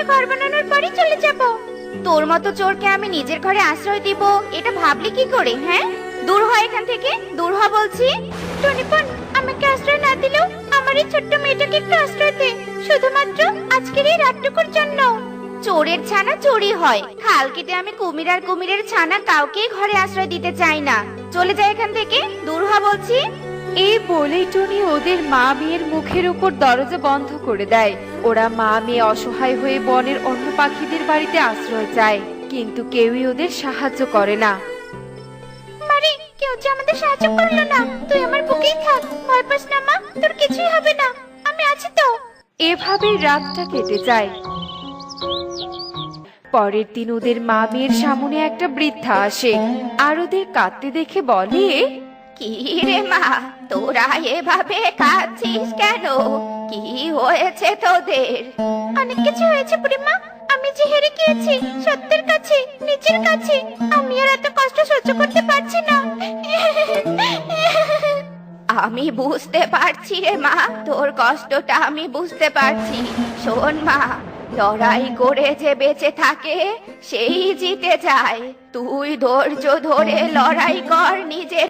ঘর বানানোর পরই চলে যাব। তোর মতো চোরকে আমি নিজের ঘরে আশ্রয় দিব, এটা ভাবলি কি করে? হ্যাঁ, দূর হ এখান থেকে, দূর হ বলছি। টনিপন, আমাকে আশ্রয় না দিলেও আমার এই ছোট্ট মেয়েটাকে একটু আশ্রয় দে, শুধুমাত্র আজকের এই রাতটুকুর জন্য। চোরের ছানা চোরই হয়, খাল কেটে আমি কুমির আর কুমিরের ছানা কাউকেই ঘরে আশ্রয় দিতে চাই না। চলে যাই এখান থেকে, দূর হ বলছি। এই বলেই টনি ওদের মা মেয়ের মুখের উপর দরজা বন্ধ করে দেয়। ওরা মা মেয়ে অসহায় হয়ে বনের অন্য পাখিদের বাড়িতে আশ্রয় চায়, কিন্তু কেউই ওদের সাহায্য করে না। মারি, কেউ যে আমাদের সাহায্য করলো না। তুই আমার বুকেই থাক, ভয় পাস না মা, তোর কিছুই হবে না, আমি আছি তো। এভাবেই রাতটা কেটে যায়। পরের দিন ওদের মা মেয়ের সামনে একটা বৃদ্ধা আসে আর ওদের কাঁদতে দেখে বলে, কি রে মা, তোরা এভাবে কাঁদছিস কেন? কি হয়েছে তোদের? অনেক কিছু হয়েছে বুড়িমা, আমি যে হেরে গিয়েছি সত্যের কাছে, নিজের কাছে। আমি আর এত কষ্ট সহ্য করতে পারছি না। আমি বুঝতে পারছি রে মা, তোর কষ্টটা আমি বুঝতে পারছি। শোন মা, লড়াই করে যে বেঁচে থাকে সেই জিতে যায়। তুই ধৈর্য ধরে লড়াই কর নিজের